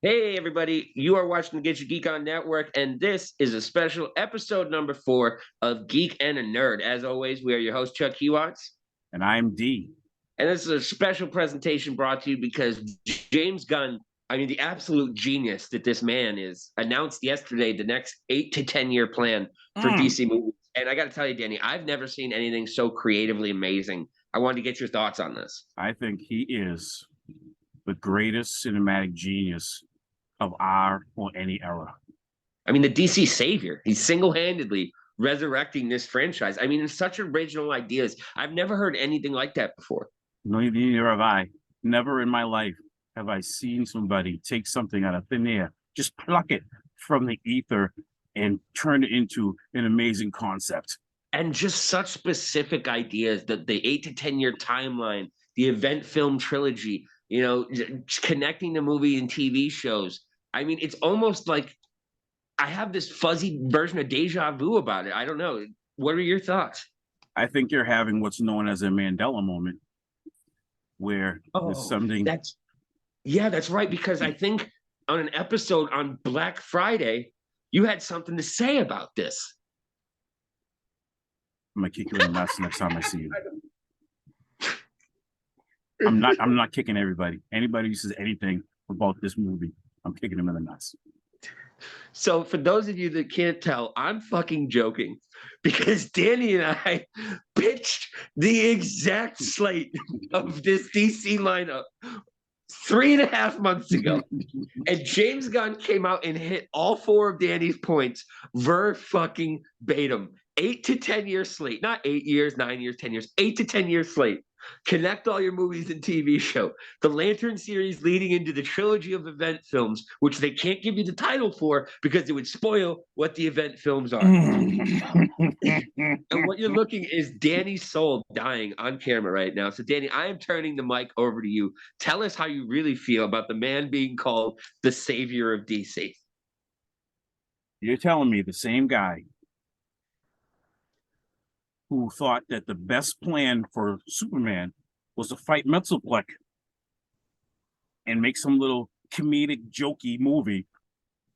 Hey, everybody, you are watching the Get Your Geek On Network, and this is a special episode number 4 of Geek and a Nerd. As always, we are your host, Chuck Hewatts. And I'm D. And this is a special presentation brought to you because James Gunn, I mean, the absolute genius that this man is, announced yesterday the next 8 to 10 year plan for DC movies. And I got to tell you, Danny, I've never seen anything so creatively amazing. I wanted to get your thoughts on this. I think he is the greatest cinematic genius of our or any era. I mean, the DC savior. He's single-handedly resurrecting this franchise. I mean, it's such original ideas. I've never heard anything like that before. No, neither have I. Never in my life have I seen somebody take something out of thin air, just pluck it from the ether and turn it into an amazing concept. And just such specific ideas, that the 8 to 10 year timeline, the event film trilogy, connecting the movie and TV shows. I mean, it's almost like I have this fuzzy version of deja vu about it. I don't know. What are your thoughts? I think you're having what's known as a Mandela moment, where there's something. That's right. Because I think on an episode on Black Friday, you had something to say about this. I'm gonna kick you in the nuts next time I see you. I'm not kicking everybody. Anybody who says anything about this movie, I'm kicking them in the nuts. So for those of you that can't tell, I'm fucking joking because Danny and I pitched the exact slate of this DC lineup 3.5 months ago. And James Gunn came out and hit all 4 of Danny's points fucking-batim. 8 to 10 year slate, not 8 years, 9 years, 10 years, 8 to 10 year slate. Connect all your movies and TV show. The Lantern series leading into the trilogy of event films, which they can't give you the title for because it would spoil what the event films are. And what you're looking is Danny's soul dying on camera right now. So, Danny, I am turning the mic over to you. Tell us how you really feel about the man being called the savior of DC. You're telling me the same guy who thought that the best plan for Superman was to fight Metzelpleck and make some little comedic, jokey movie.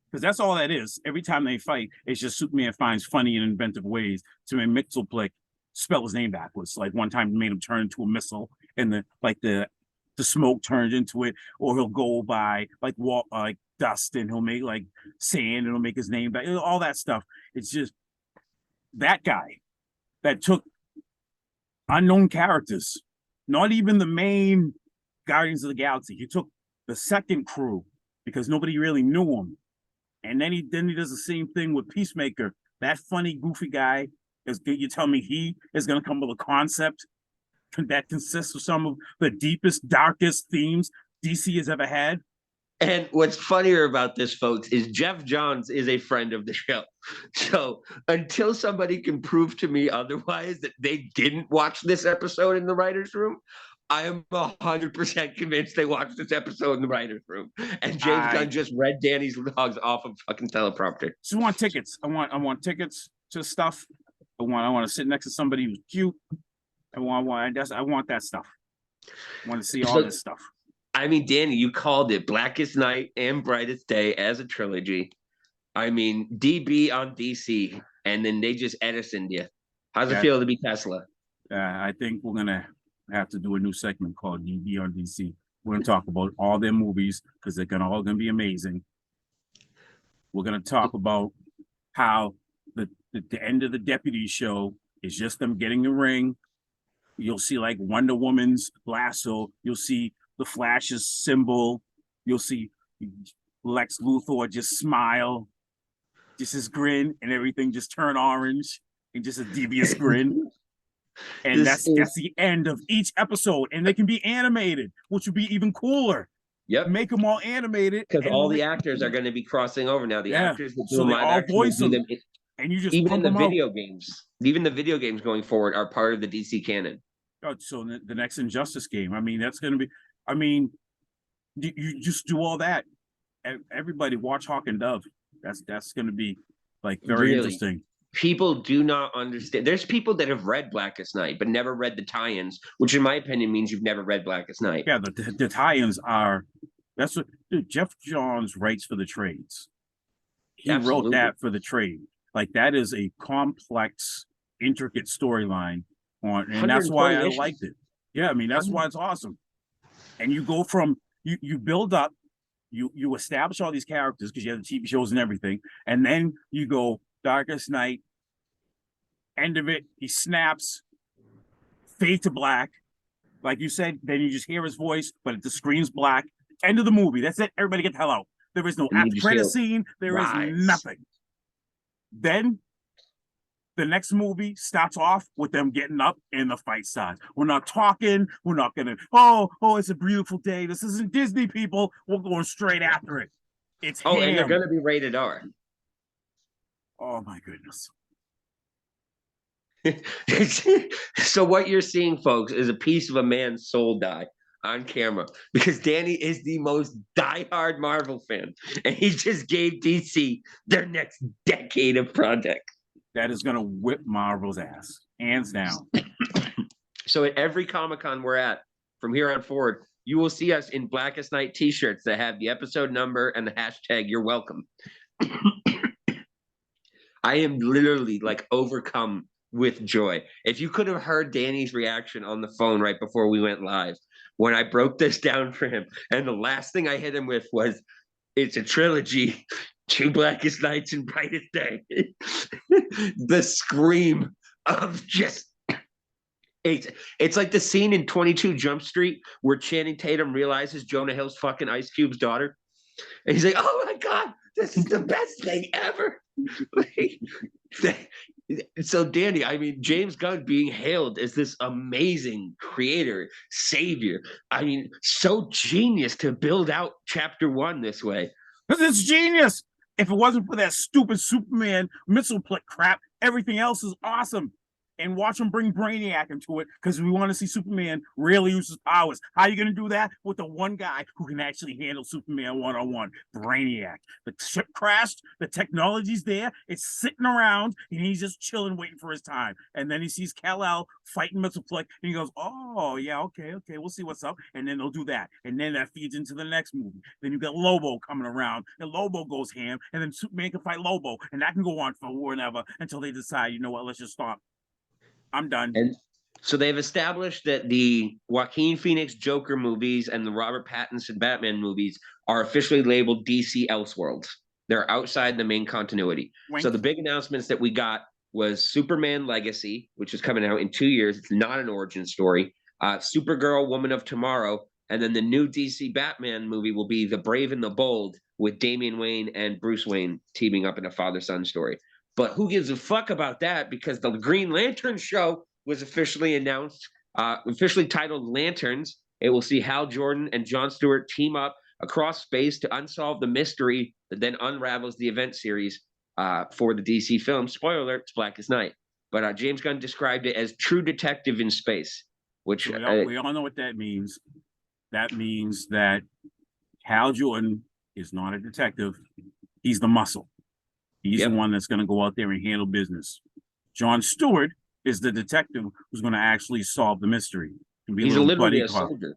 Because that's all that is. Every time they fight, it's just Superman finds funny and inventive ways to make Metzelpleck spell his name backwards. Like one time, he made him turn into a missile, and the smoke turns into it. Or he'll go by like dust, and he'll make like sand, and he'll make his name back. All that stuff. It's just that guy that took unknown characters, not even the main Guardians of the Galaxy. He took the second crew because nobody really knew him. And then he does the same thing with Peacemaker. That funny, goofy guy, you tell me he is going to come with a concept that consists of some of the deepest, darkest themes DC has ever had? And what's funnier about this, folks, is Jeff Johns is a friend of the show. So until somebody can prove to me otherwise that they didn't watch this episode in the writer's room, I am 100% convinced they watched this episode in the writer's room. And James Gunn just read Danny's logs off of fucking teleprompter. So I want tickets. I want tickets to stuff. I want to sit next to somebody who's cute. I want that stuff. I want to see all this stuff. I mean, Danny, you called it Blackest Night and Brightest Day as a trilogy. I mean, DB on DC, and then they just Edisoned you. How's it feel to be Tesla? I think we're going to have to do a new segment called DB on DC. We're going to talk about all their movies because they're all going to be amazing. We're going to talk about how the end of the Deputy show is just them getting the ring. You'll see like Wonder Woman's lasso. You'll see the Flash's symbol. You'll see Lex Luthor just smile, just his grin, and everything just turn orange, and just a devious grin. And that's the end of each episode. And they can be animated, which would be even cooler. Yep. Make them all animated. Because all the actors are going to be crossing over now. The actors that do so they all voice them. And you just even in the video games, even the video games going forward are part of the DC canon. So the next Injustice game, I mean, that's going to be, I mean, you just do all that. Everybody watch Hawk and Dove. That's going to be like very interesting. People do not understand. There's people that have read Blackest Night, but never read the tie-ins, which in my opinion means you've never read Blackest Night. Yeah, the tie-ins are That's what, dude, Jeff Johns writes for the trades. He wrote Absolutely. that for the trade. Like that is a complex, intricate storyline and that's why 120 I issues. liked it. Yeah, I mean that's why it's awesome. And you go from you build up, you establish all these characters because you have the TV shows and everything, and then you go Darkest Night, end of it, he snaps, fade to black, like you said. Then you just hear his voice, but the screen's black. End of the movie. That's it. Everybody get the hell out. There is no And you after just hear credit scene. There is rise. nothing. Then the next movie starts off with them getting up and the fight starts. We're not talking. We're not gonna. Oh, it's a beautiful day. This isn't Disney, people. We're going straight after it. It's Oh, and they're him. gonna be rated R. Oh my goodness. So what you're seeing, folks, is a piece of a man's soul die on camera because Danny is the most diehard Marvel fan, and he just gave DC their next decade of project. That is gonna whip Marvel's ass, hands down. So at every Comic-Con we're at from here on forward, you will see us in Blackest Night t-shirts that have the episode number and the hashtag "You're welcome." I am literally like overcome with joy. If you could have heard Danny's reaction on the phone right before we went live, when I broke this down for him, and the last thing I hit him with was, it's a trilogy, Two Blackest Nights and Brightest Day. The scream of just, it's like the scene in 22 Jump Street where Channing Tatum realizes Jonah Hill's fucking Ice Cube's daughter. And he's like, oh my God, this is the best thing ever. So Danny, I mean, James Gunn being hailed as this amazing creator, savior. I mean, so genius to build out chapter 1 this way. Because it's genius. If it wasn't for that stupid Superman missile crap, everything else is awesome. And watch him bring Brainiac into it because we want to see Superman really use his powers. How are you going to do that? With the one guy who can actually handle Superman one-on-one, Brainiac. The ship crashed, the technology's there, it's sitting around, and he's just chilling, waiting for his time. And then he sees Kal-El fighting Mxyzptlk, and he goes, oh, yeah, okay, we'll see what's up. And then they'll do that. And then that feeds into the next movie. Then you got Lobo coming around, and Lobo goes ham, and then Superman can fight Lobo, and that can go on for whatever until they decide, you know what, let's just stop. I'm done. And so they've established that the Joaquin Phoenix Joker movies and the Robert Pattinson Batman movies are officially labeled DC Elseworlds. They're outside the main continuity. Wink. So the big announcements that we got was Superman Legacy, which is coming out in 2 years. It's not an origin story. Supergirl, Woman of Tomorrow, and then the new DC Batman movie will be The Brave and the Bold with Damian Wayne and Bruce Wayne teaming up in a father-son story. But who gives a fuck about that? Because the Green Lantern show was officially announced, officially titled Lanterns. It will see Hal Jordan and Jon Stewart team up across space to unsolve the mystery that then unravels the event series for the DC film. Spoiler alert, it's Blackest Night. But James Gunn described it as True Detective in Space, which we all know what that means. That means that Hal Jordan is not a detective. He's the muscle. He's the one that's going to go out there and handle business. Jon Stewart is the detective who's going to actually solve the mystery. He's literally a soldier.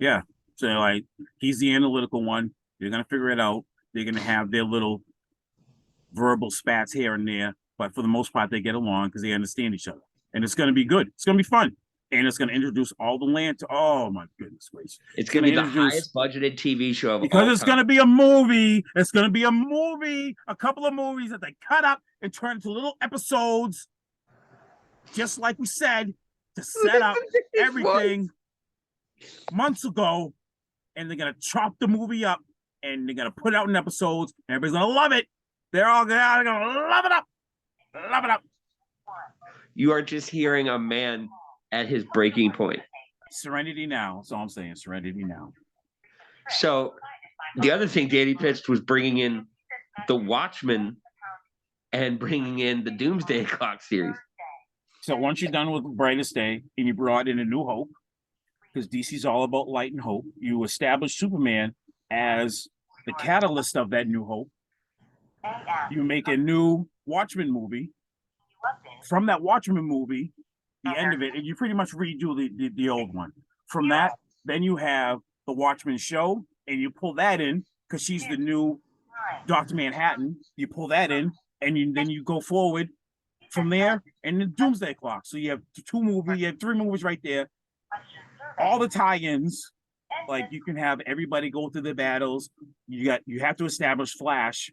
Yeah. So, like, he's the analytical one. They're going to figure it out. They're going to have their little verbal spats here and there. But for the most part, they get along because they understand each other. And it's going to be good. It's going to be fun. And it's going to introduce all the land to, oh my goodness gracious. It's going to be the highest budgeted TV show of because it's going to be a movie. It's going to be a movie, a couple of movies that they cut up and turn into little episodes, just like we said, to set up everything months ago. And they're going to chop the movie up and they're going to put it out in episodes. And everybody's going to love it. They're all going to love it up. Love it up. You are just hearing a man at his breaking point. Serenity now. That's all I'm saying. Serenity now. So the other thing Danny pitched was bringing in the Watchmen and bringing in the Doomsday Clock series. So once you're done with Brightest Day and you brought in a New Hope, because DC's all about light and hope, you establish Superman as the catalyst of that New Hope. You make a new Watchmen movie. From that Watchmen movie, the end of it, and you pretty much redo the old one. From that, then you have the Watchmen show, and you pull that in because she's the new Dr. Manhattan. You pull that in, and then you go forward from there, and the Doomsday Clock. So you have you have 3 movies right there. All the tie-ins, like you can have everybody go through the battles. You have to establish Flash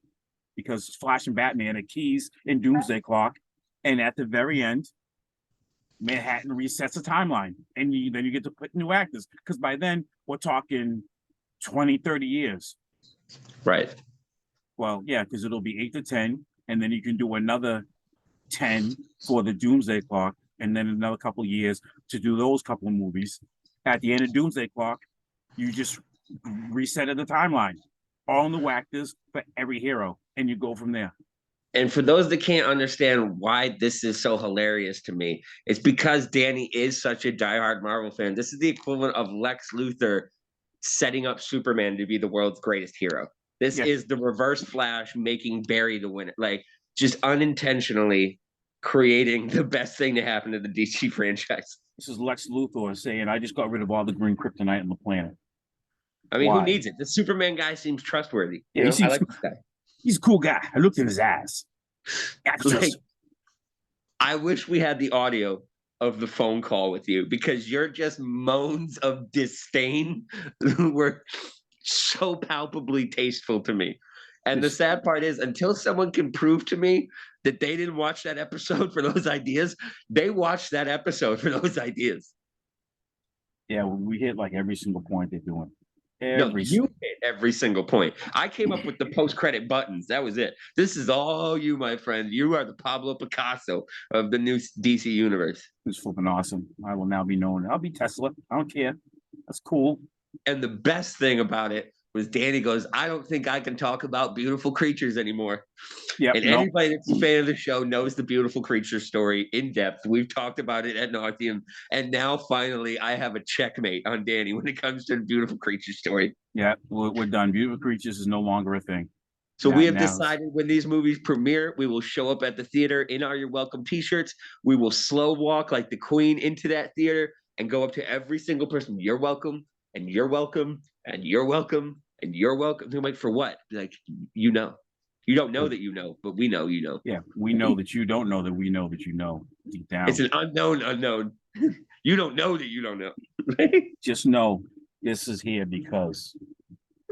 because Flash and Batman are keys in Doomsday Clock, and at the very end, Manhattan resets the timeline, and then you get to put new actors because by then we're talking 20, 30 years. Right. Well, yeah, because it'll be 8 to 10, and then you can do another 10 for the Doomsday Clock, and then another couple of years to do those couple of movies. At the end of Doomsday Clock, you just reset the timeline. All new actors for every hero, and you go from there. And for those that can't understand why this is so hilarious to me, it's because Danny is such a diehard Marvel fan. This is the equivalent of Lex Luthor setting up Superman to be the world's greatest hero. This is the reverse Flash making Barry the winner, like just unintentionally creating the best thing to happen to the DC franchise. This is Lex Luthor saying, I just got rid of all the green kryptonite on the planet. I mean, who needs it? The Superman guy seems trustworthy. Yeah, I like this guy. He's a cool guy. I looked in his ass. Like, I wish we had the audio of the phone call with you because your just moans of disdain were so palpably tasteful to me. And the sad part is, until someone can prove to me that they didn't watch that episode for those ideas, they watched that episode for those ideas. Yeah, we hit like every single point they're doing. You hit every single point. I came up with the post-credit buttons. That was it. This is all you, my friend. You are the Pablo Picasso of the new DC universe. It's flipping awesome. I will now be known. I'll be Tesla. I don't care. That's cool. And the best thing about it was Danny goes, I don't think I can talk about beautiful creatures anymore. Yep, and anybody that's a fan of the show knows the beautiful creature story in depth. We've talked about it ad nauseum. And now finally I have a checkmate on Danny when it comes to the beautiful creature story. Yeah, we're done. Beautiful creatures is no longer a thing. So we have decided when these movies premiere, we will show up at the theater in our You're Welcome t-shirts. We will slow walk like the Queen into that theater and go up to every single person. You're welcome, and you're welcome, and you're welcome. And you're welcome. I'm like, for what? Like, you know. You don't know that you know, but we know you know. Yeah, we know that you don't know that we know that you know deep down. It's an unknown. You don't know that you don't know. Just know this is here because.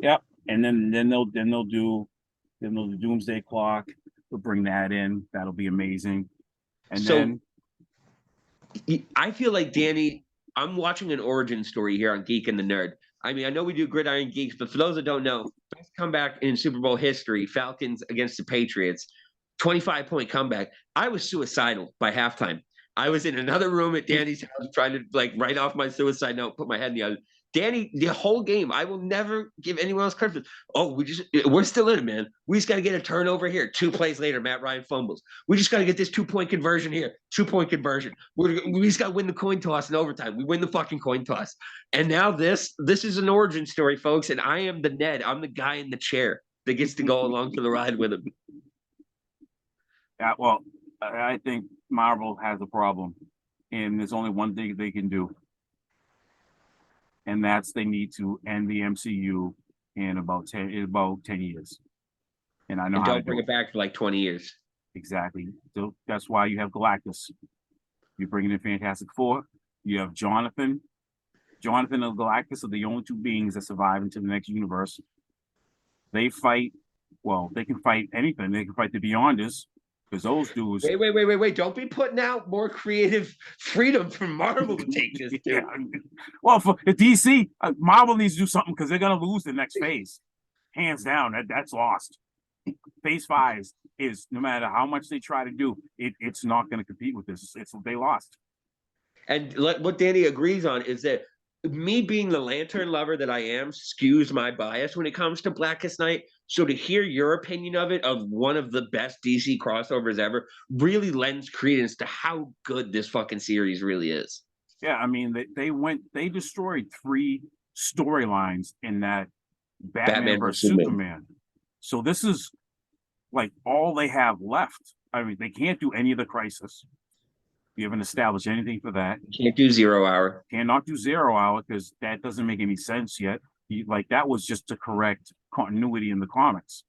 Yep. And then they'll do the Doomsday Clock. We'll bring that in. That'll be amazing. And so, then I feel like Danny, I'm watching an origin story here on Geek and the Nerd. I mean, I know we do Gridiron Geeks, but for those that don't know, best comeback in Super Bowl history, Falcons against the Patriots, 25-point comeback. I was suicidal by halftime. I was in another room at Danny's house trying to like write off my suicide note, put my head in the other. Danny, the whole game, I will never give anyone else credit. Oh, we're still in it, man. We just got to get a turnover here. 2 plays later, Matt Ryan fumbles. We just got to get this 2-point conversion here. 2-point conversion. We just got to win the coin toss in overtime. We win the fucking coin toss. And now this is an origin story, folks. And I am the Ned. I'm the guy in the chair that gets to go along for the ride with him. Yeah, well, I think Marvel has a problem, and there's only one thing they can do. And that's they need to end the MCU in about 10 years. And I know and how don't bring it back for like 20 years. Exactly. So that's why you have Galactus. You bring in Fantastic Four. You have Jonathan. Jonathan and Galactus are the only 2 beings that survive into the next universe. They fight. Well, they can fight anything. They can fight the Beyonders. Because those dudes. Wait. Don't be putting out more creative freedom for Marvel to take this. Yeah. Well, for DC, Marvel needs to do something because they're going to lose the next phase. Hands down, that's lost. Phase 5 is, no matter how much they try to do, it's not going to compete with this. They lost. And what Danny agrees on is that me being the Lantern lover that I am skews my bias when it comes to Blackest Night. So to hear your opinion of it, of one of the best DC crossovers ever, really lends credence to how good this fucking series really is. Yeah, I mean, they destroyed 3 storylines in that Batman versus Superman. So this is like all they have left. I mean, they can't do any of the Crisis. You haven't established anything for that. Can't do 0 Hour. Cannot do 0 Hour because that doesn't make any sense yet. like that was just to correct continuity in the comics.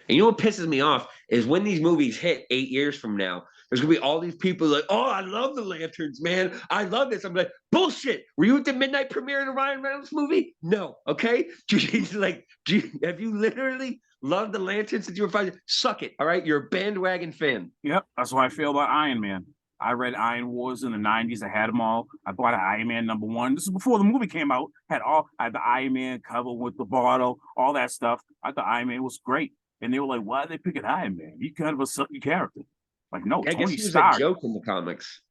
And you know what pisses me off is when these movies hit 8 years from now, there's gonna be all these people like, oh, I love the Lanterns, man. I love this. I'm like, bullshit. Were you at the midnight premiere of the Ryan Reynolds movie? No. Okay. Like, have you literally loved the Lanterns since you were 5? Suck it. All right. You're a bandwagon fan. Yep, that's what I feel about Iron Man. I read Iron Wars in the 90s. I had them all. I bought an Iron Man #1. This is before the movie came out. I had the Iron Man cover with the bottle, all that stuff. I thought Iron Man was great. And they were like, why are they picking Iron Man? He's kind of a sucky character. Like, no, I guess Tony he was Stark. a joke in the comics.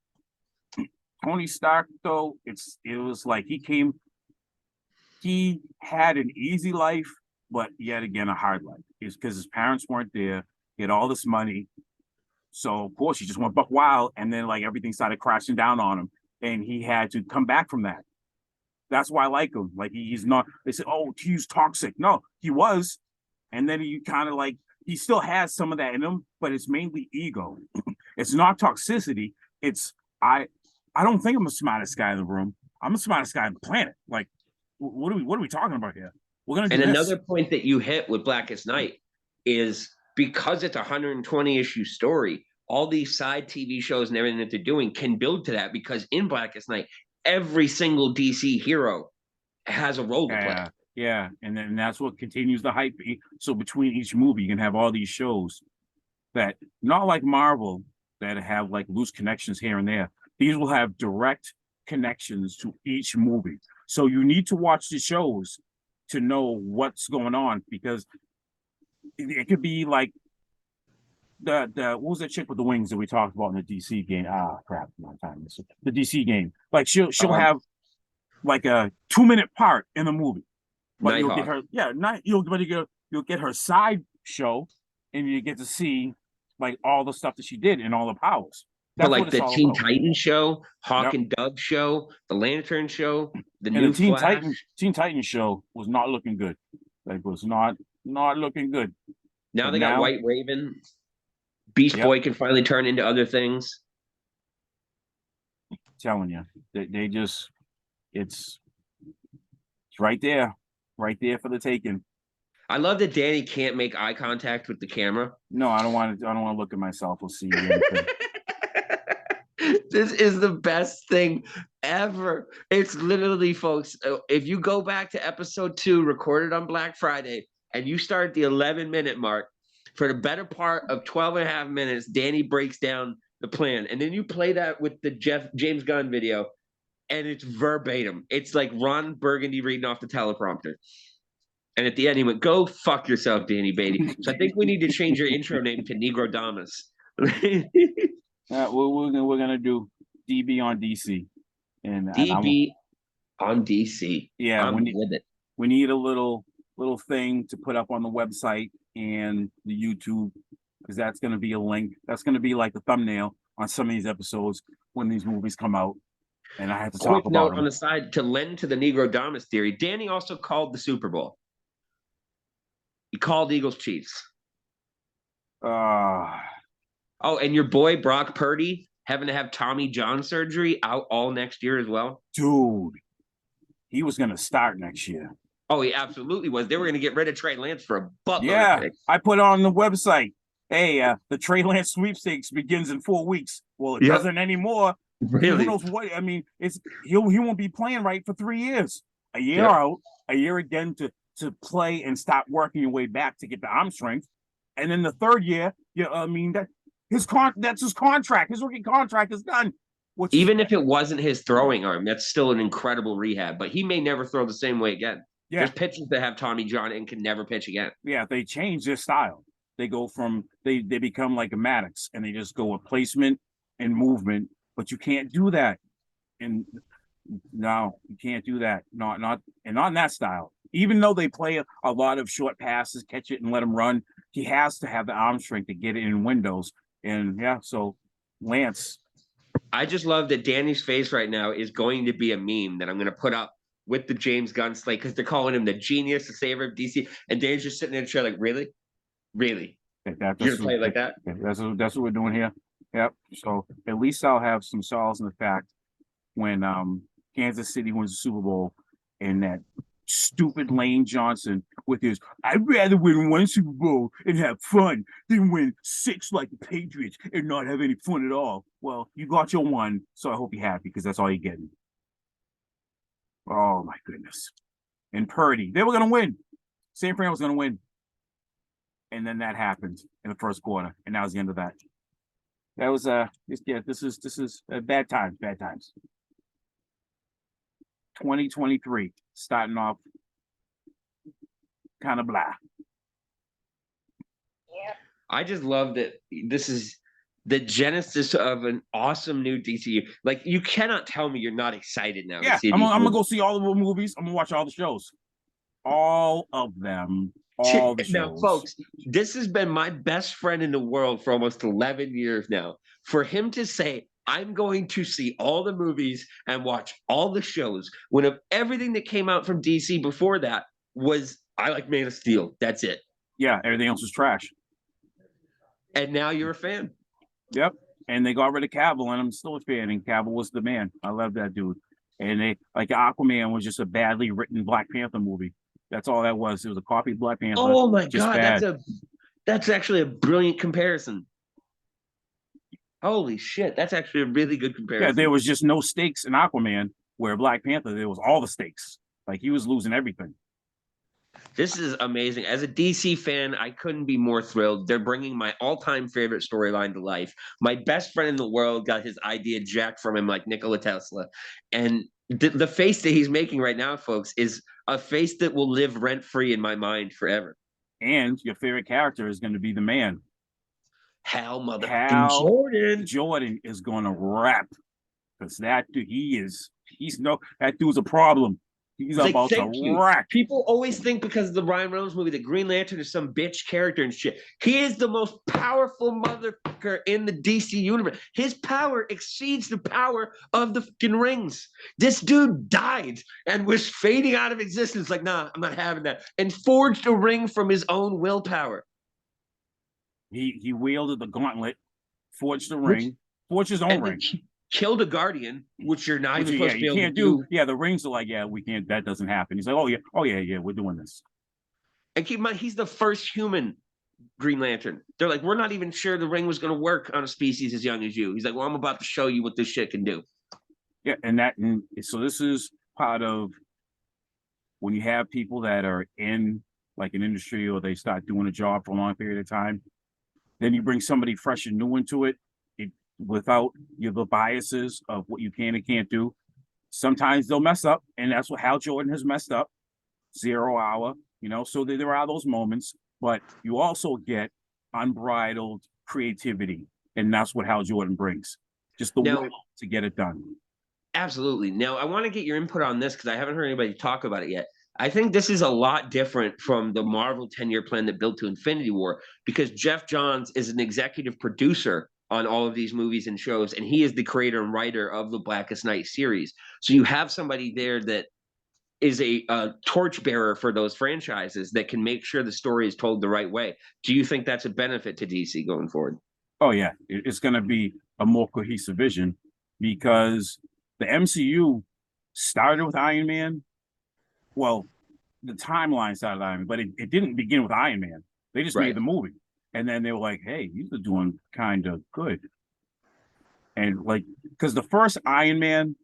Tony Stark, though, it was like he had an easy life, but yet again a hard life. It's because his parents weren't there. He had all this money. So of course he just went buck wild, and then like everything started crashing down on him, and he had to come back from that. That's why I like him. Like he's not. They said, "Oh, he's toxic." No, he was, and then he kind of like he still has some of that in him, but it's mainly ego. It's not toxicity. It's I. I don't think I'm the smartest guy in the room. I'm the smartest guy on the planet. Like, what are we talking about here? We're gonna do And this. another point that you hit with Blackest Night is because it's a 120 issue story, all these side TV shows and everything that they're doing can build to that, because in Blackest Night, every single DC hero has a role to play. Yeah, and then that's what continues the hype. So between each movie, you can have all these shows that, not like Marvel, that have like loose connections here and there. These will have direct connections to each movie. So you need to watch the shows to know what's going on, because it could be like the what was that chick with the wings that we talked about in the DC game? Ah, crap, my time. The DC game. Like she'll have like a 2-minute part in the movie, but you'll get her. Yeah, you'll get her side show, and you get to see like all the stuff that she did and all the powers. That's but like the Teen Titans show, Hawk and Dove show, the Lantern show, the new Flash. Teen Titans show was not looking good. Like was not looking good. Now they got White Raven. Beast Boy can finally turn into other things. I'm telling you, they just it's right there for the taking. I love that Danny can't make eye contact with the camera. No, I don't want to look at myself. We'll see anything. This is the best thing ever. It's literally, folks, if you go back to episode 2 recorded on Black Friday and you start at the 11-minute mark, for the better part of 12 and a half minutes, Danny breaks down the plan. And then you play that with the James Gunn video, and it's verbatim. It's like Ron Burgundy reading off the teleprompter. And at the end, he went, "Go fuck yourself, Danny Beatty." So I think we need to change your intro name to Negro Damas. We're gonna do DB on DC, and DB on DC. Yeah, I'm with it. We need a little thing to put up on the website and the YouTube, because that's gonna be a link. That's gonna be like the thumbnail on some of these episodes when these movies come out. And I have to talk about note on the side to lend to the Negro Damas theory. Danny also called the Super Bowl. He called Eagles Chiefs. Oh, and your boy Brock Purdy having to have Tommy John surgery out all next year as well. Dude, he was going to start next year. Oh, he absolutely was. They were going to get rid of Trey Lance for a buttload. Yeah, I put on the website, hey, the Trey Lance sweepstakes begins in 4 weeks. Well, it doesn't anymore. Really? Who knows what? I mean, he won't be playing right for 3 years. A year out, a year again to play and stop working your way back to get the arm strength. And then the third year, I mean, that's his contract. His rookie contract is done. Even if it wasn't his throwing arm, that's still an incredible rehab. But he may never throw the same way again. Yeah. There's pitchers that have Tommy John and can never pitch again. Yeah, they change their style. They go from they become like a Maddox, and they just go with placement and movement. But you can't do that. And no, you can't do that. Not in that style. Even though they play a lot of short passes, catch it and let him run, he has to have the arm strength to get it in windows. And so Lance. I just love that Danny's face right now is going to be a meme that I'm going to put up with the James Gunn slate, because they're calling him the genius, the savior of DC. And Danny's just sitting in a chair like, really? Really? You're going to play it like that? That's what we're doing here. Yep. So at least I'll have some solace in the fact when Kansas City wins the Super Bowl and that stupid Lane Johnson with his, I'd rather win one Super Bowl and have fun than win 6 like the Patriots and not have any fun at all. Well, you got your one, so I hope you're happy because that's all you're getting. Oh my goodness. And Purdy, they were going to win. San Fran was going to win. And then that happened in the first quarter, and that was the end of that. That was this is bad times. 2023 starting off kind of blah. I just love that this is the genesis of an awesome new DCU. Like, you cannot tell me you're not excited now. Yeah, I'm gonna go see all the movies. I'm gonna watch all the shows, all of them, all the shows. Now, folks, this has been my best friend in the world for almost 11 years now. For him to say, I'm going to see all the movies and watch all the shows, when of everything that came out from DC before that was, I like Man of Steel. That's it. Yeah, everything else was trash. And now you're a fan. Yep. And they got rid of Cavill, and I'm still a fan. And Cavill was the man. I love that dude. And they like Aquaman was just a badly written Black Panther movie. That's all that was. It was a copy of Black Panther. Oh my God, that's actually a brilliant comparison. Holy shit, that's actually a really good comparison. Yeah, there was just no stakes in Aquaman, where Black Panther, there was all the stakes. Like, he was losing everything. This is amazing. As a DC fan, I couldn't be more thrilled. They're bringing my all-time favorite storyline to life. My best friend in the world got his idea jacked from him like Nikola Tesla. And the face that he's making right now, folks, is a face that will live rent-free in my mind forever. And your favorite character is going to be the man. Hal Jordan is going to rap. Because that dude, that dude's a problem. He's like, about to rack. People always think because of the Ryan Reynolds movie that Green Lantern is some bitch character and shit. He is the most powerful motherfucker in the DC universe. His power exceeds the power of the fucking rings. This dude died and was fading out of existence. Like, nah, I'm not having that. And forged a ring from his own willpower. He wielded the gauntlet, forged the ring, forged his own ring. Killed a guardian, which you're not even supposed to be able to do. Yeah, the rings are like, yeah, we can't. That doesn't happen. He's like, oh yeah, we're doing this. And keep in mind, he's the first human Green Lantern. They're like, we're not even sure the ring was going to work on a species as young as you. He's like, well, I'm about to show you what this shit can do. Yeah, and so this is part of when you have people that are in like an industry or they start doing a job for a long period of time. Then you bring somebody fresh and new into it. Without the biases of what you can and can't do. Sometimes they'll mess up, and that's what Hal Jordan has messed up. 0 hour, so there are those moments, but you also get unbridled creativity, and that's what Hal Jordan brings. Just the will to get it done. Absolutely. Now, I want to get your input on this because I haven't heard anybody talk about it yet. I think this is a lot different from the Marvel 10-year plan that built to Infinity War, because Jeff Johns is an executive producer on all of these movies and shows, and he is the creator and writer of the Blackest Night series. So you have somebody there that is a torchbearer for those franchises that can make sure the story is told the right way. Do you think that's a benefit to DC going forward? Oh yeah, it's going to be a more cohesive vision, because the MCU started with Iron Man. Well, the timeline started with Iron Man, but it didn't begin with Iron Man. They just made the movie. And then they were like, hey, these are doing kind of good. And like, because the first Iron Man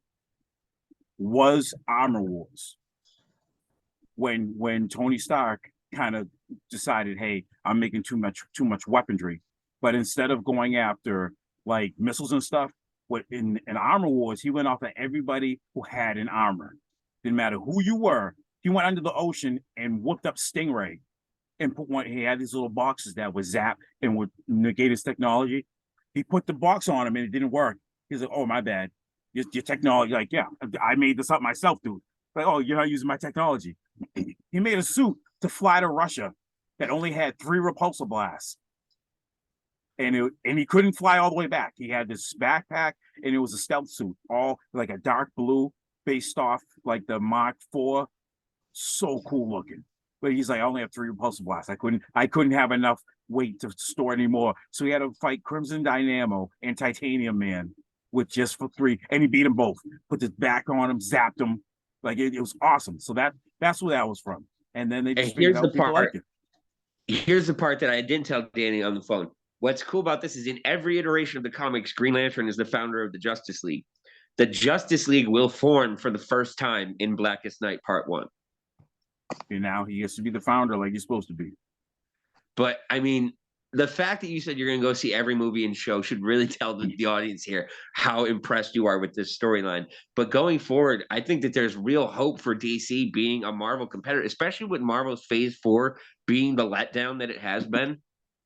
was Armor Wars. When Tony Stark kind of decided, hey, I'm making too much weaponry. But instead of going after like missiles and stuff, in Armor Wars, he went after everybody who had an armor. Didn't matter who you were. He went under the ocean and whooped up Stingray. And he had these little boxes that would zap and would negate his technology. He put the box on him and it didn't work. He's like, oh, my bad. Your technology, like, yeah, I made this up myself, dude. Like, oh, you're not using my technology. He made a suit to fly to Russia that only had 3 repulsor blasts. And he couldn't fly all the way back. He had this backpack and it was a stealth suit, all like a dark blue based off like the Mark IV. So cool looking. But he's like, I only have 3 repulsor blasts. I couldn't have enough weight to store anymore. So he had to fight Crimson Dynamo and Titanium Man with just for 3. And he beat them both. Put his back on him, zapped him. Like it was awesome. So that's where that was from. And then they And just figured out people liked it. Here's the part that I didn't tell Danny on the phone. What's cool about this is in every iteration of the comics, Green Lantern is the founder of the Justice League. The Justice League will form for the first time in Blackest Night Part 1. And now he gets to be the founder like he's supposed to be. But I mean, the fact that you said you're going to go see every movie and show should really tell the audience here how impressed you are with this storyline. But going forward, I think that there's real hope for DC being a Marvel competitor, especially with Marvel's Phase 4 being the letdown that it has been.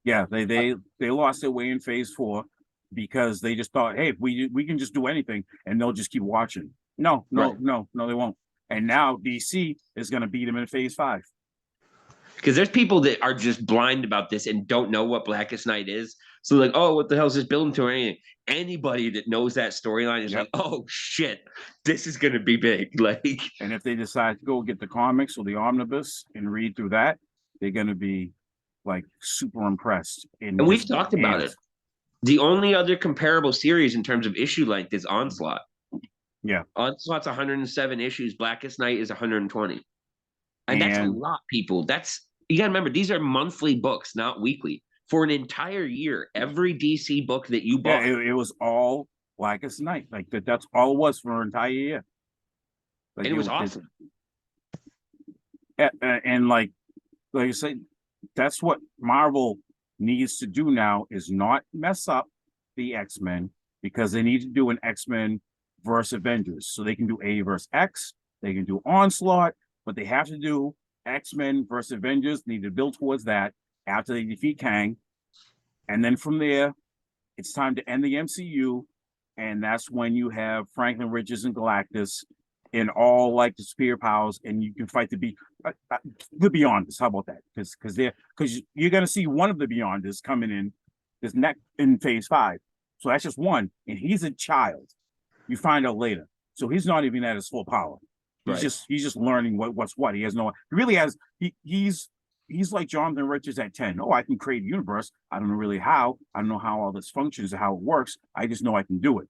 Yeah, they lost their way in Phase 4 because they just thought, hey, we can just do anything and they'll just keep watching. No, they won't. And now DC is going to beat them in Phase 5. Because there's people that are just blind about this and don't know what Blackest Night is. So like, oh, what the hell is this building to or anything? Anybody that knows that storyline is like, oh shit, this is gonna be big. Like, and if they decide to go get the comics or the omnibus and read through that, they're gonna be like super impressed. And we've talked about it. The only other comparable series in terms of issue length is Onslaught. Yeah. Onslaught's 107 issues, Blackest Night is 120. And that's a lot, people. You gotta remember, these are monthly books, not weekly. For an entire year, every DC book that you bought. Yeah, it was all Blackest Night. Like that's all it was for an entire year. Like, and it was awesome. And like I said, that's what Marvel needs to do now, is not mess up the X-Men, because they need to do an X-Men versus Avengers. So they can do A versus X, they can do Onslaught, but they have to do X-Men versus Avengers. Need to build towards that after they defeat Kang. And then from there, it's time to end the MCU. And that's when you have Franklin Richards and Galactus in all like the superior powers, and you can fight the Beyonders. How about that? Because you're gonna see one of the Beyonders coming in this next in Phase 5. So that's just one, and he's a child. You find out later. So he's not even at his full power. He's just learning what's what. He has no. He really has. He's like Jonathan Richards at 10. Oh, I can create a universe. I don't know really how. I don't know how all this functions or how it works. I just know I can do it.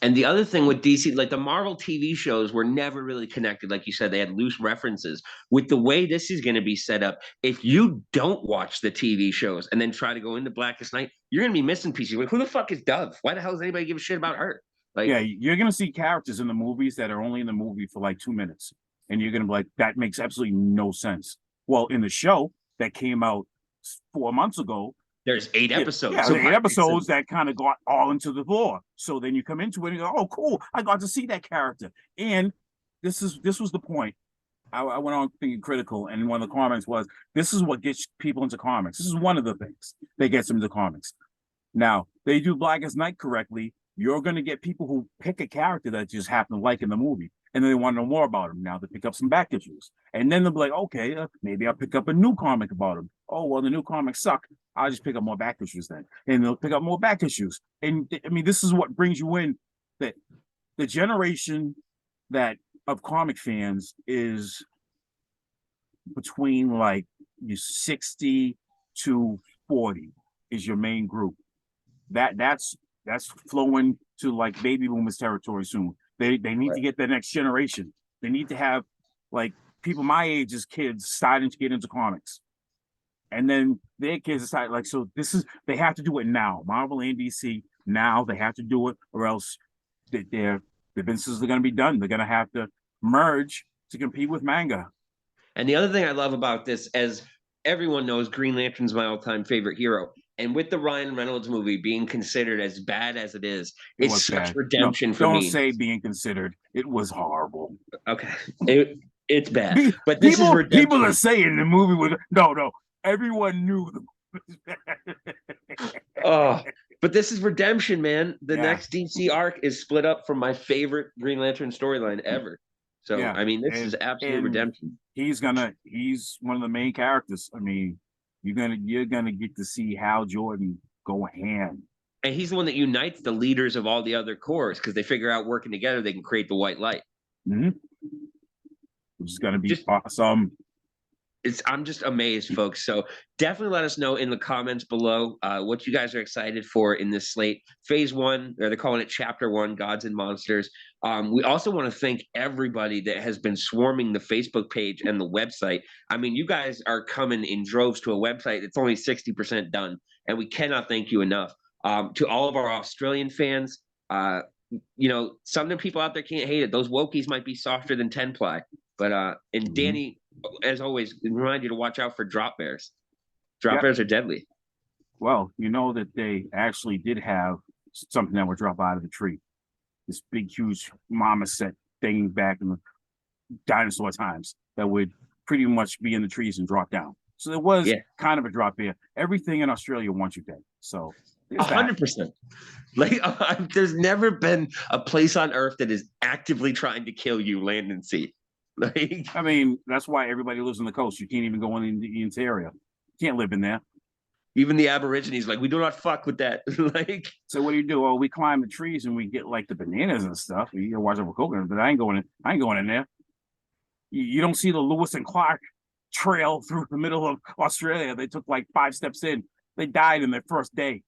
And the other thing with DC, like the Marvel TV shows were never really connected. Like you said, they had loose references. With the way this is going to be set up, if you don't watch the TV shows and then try to go into Blackest Night, you're going to be missing pieces. Like, who the fuck is Dove? Why the hell does anybody give a shit about her? Like, yeah, you're going to see characters in the movies that are only in the movie for like 2 minutes. And you're going to be like, that makes absolutely no sense. Well, in the show that came out 4 months ago, there's 8 episodes. Yeah, so 8 episodes that kind of got all into the lore. So then you come into it and you go, oh, cool, I got to see that character. And this was the point. I went on thinking critical, and one of the comments was, this is what gets people into comics. This is one of the things that gets them into comics. Now, they do Blackest Night correctly, you're going to get people who pick a character that just happen to like in the movie, and then they want to know more about him. Now they pick up some back issues, and then they'll be like, okay, maybe I'll pick up a new comic about him. Oh, well, the new comics suck. I'll just pick up more back issues then, and they'll pick up more back issues. And I mean, this is what brings you in, that the generation that of comic fans is between like 60 to 40 is your main group. That's flowing to like baby boomers territory soon. They need to get the next generation. They need to have like people my age as kids starting to get into comics. And then their kids decide like, so they have to do it now. Marvel and DC, now they have to do it, or else their businesses are going to be done. They're going to have to merge to compete with manga. And the other thing I love about this, as everyone knows, Green Lantern's my all-time favorite hero. And with the Ryan Reynolds movie being considered as bad as it is, it's such bad. Redemption for me. Don't say being considered. It was horrible. Okay. It's bad. But this is redemption. People are saying the movie was... No. Everyone knew the movie was bad. Oh, but this is redemption, man. The next DC arc is split up from my favorite Green Lantern storyline ever. So, I mean, this is absolute redemption. He's one of the main characters. I mean, you're gonna get to see Hal Jordan go ham. And he's the one that unites the leaders of all the other corps, because they figure out working together, they can create the white light. Mm-hmm. Which is gonna be awesome. I'm just amazed, folks. So definitely let us know in the comments below what you guys are excited for in this slate. Phase 1, or they're calling it Chapter 1, Gods and Monsters. We also want to thank everybody that has been swarming the Facebook page and the website. I mean, you guys are coming in droves to a website that's only 60% done, and we cannot thank you enough. To all of our Australian fans, some of the people out there can't hate it. Those wokies might be softer than 10-ply. But and Danny, as always, remind you to watch out for drop bears. Drop bears are deadly. Well, you know that they actually did have something that would drop out of the tree. This big, huge marmoset thing back in the dinosaur times that would pretty much be in the trees and drop down. So there was kind of a drop bear. Everything in Australia wants you dead. So 100%. Like there's never been a place on Earth that is actively trying to kill you, land and sea. Like, I mean, that's why everybody lives on the coast. You can't even go in the interior. You can't live in there. Even the Aborigines, like, we do not fuck with that. Like, so what do? Well, we climb the trees and we get like the bananas and stuff. You gotta watch out for coconuts, but I ain't going in there. You don't see the Lewis and Clark trail through the middle of Australia. They took like 5 steps in. They died in their first day.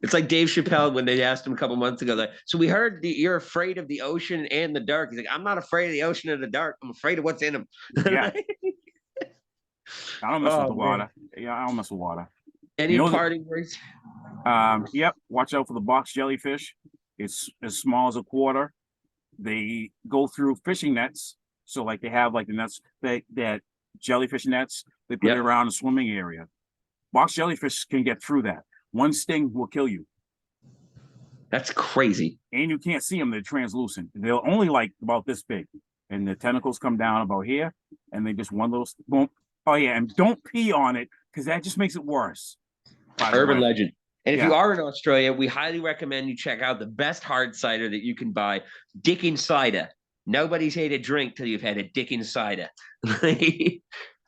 It's like Dave Chappelle when they asked him a couple months ago, like, so we heard you're afraid of the ocean and the dark. He's like, I'm not afraid of the ocean or the dark. I'm afraid of what's in them. Yeah. I don't mess with the water. Yeah, I don't mess with water. Any parting words? Yep. Watch out for the box jellyfish. It's as small as a quarter. They go through fishing nets. So like they have like the nets that jellyfish nets. They put it around the swimming area. Box jellyfish can get through that. One sting will kill you. That's crazy. And you can't see them. They're translucent. They're only like about this big. And the tentacles come down about here. And they just one little boom. Oh, yeah. And don't pee on it because that just makes it worse. Urban legend. And if you are in Australia, we highly recommend you check out the best hard cider that you can buy, Dickens Cider. Nobody's had a drink till you've had a Dickens Cider.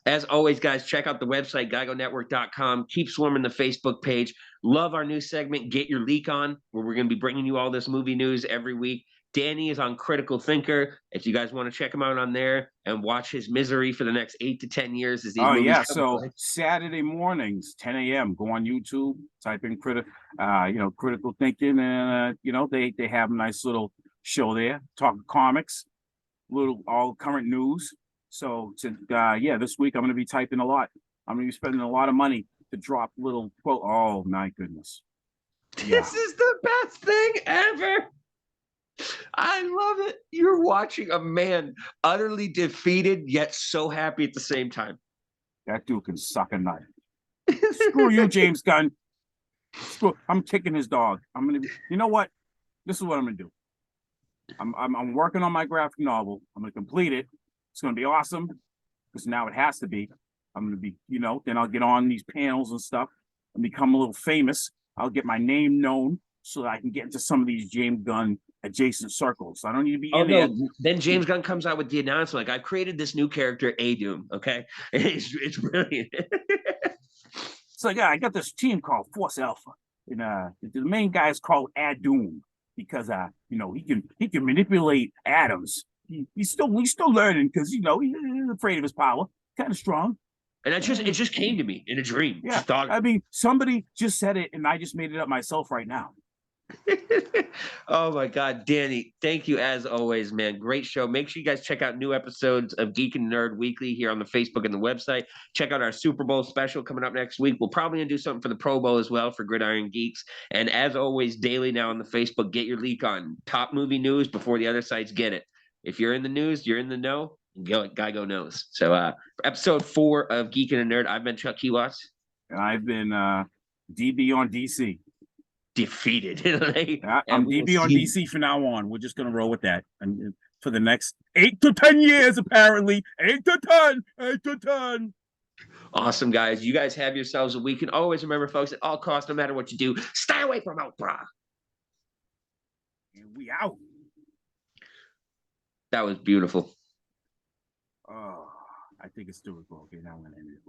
As always, guys, check out the website, GYGOnetwork.com. Keep swarming the Facebook page. Love our new segment, Get Your Leak On, where we're going to be bringing you all this movie news every week. Danny is on Critical Thinker. If you guys want to check him out on there and watch his misery for the next 8 to 10 years as these movies come so Saturday mornings, 10 a.m., go on YouTube, type in Critical Thinking, and they have a nice little show there, talking comics, little all current news. So this week I'm going to be typing a lot. I'm going to be spending a lot of money to drop little quote. Oh my goodness. This is the best thing ever. I love it. You're watching a man utterly defeated, yet so happy at the same time. That dude can suck a nut. Screw you, James Gunn. I'm kicking his dog. I'm going to be, you know what? This is what I'm going to do. I'm working on my graphic novel. I'm going to complete it. It's going to be awesome because now it has to be. I'm going to be, then I'll get on these panels and stuff and become a little famous. I'll get my name known so that I can get into some of these James Gunn adjacent circles. I don't need to be in there. Then James Gunn comes out with the announcement, like, I've created this new character, A-Doom, okay? It's brilliant. So, I got this team called Force Alpha. And the main guy is called A-Doom because, he can manipulate atoms. He's still learning because he's afraid of his power, kind of strong. And it just came to me in a dream. Yeah, I mean, somebody just said it, and I just made it up myself right now. Oh my God, Danny! Thank you as always, man. Great show. Make sure you guys check out new episodes of Geek and Nerd Weekly here on the Facebook and the website. Check out our Super Bowl special coming up next week. We'll probably do something for the Pro Bowl as well for Gridiron Geeks. And as always, daily now on the Facebook, get your leak on top movie news before the other sites get it. If you're in the news, you're in the know. GYGO knows. So, episode 4 of Geek and a Nerd. I've been Chuck Kiwas. And I've been DB on DC. Defeated. I'm DB on DC from now on. We're just gonna roll with that, and for the next 8 to 10 years, apparently 8 to 10. Awesome, guys. You guys have yourselves a week, and always remember, folks, at all costs, no matter what you do, stay away from Oprah. And we out. That was beautiful. Oh, I think it's still recording. Okay, now I'm gonna end it.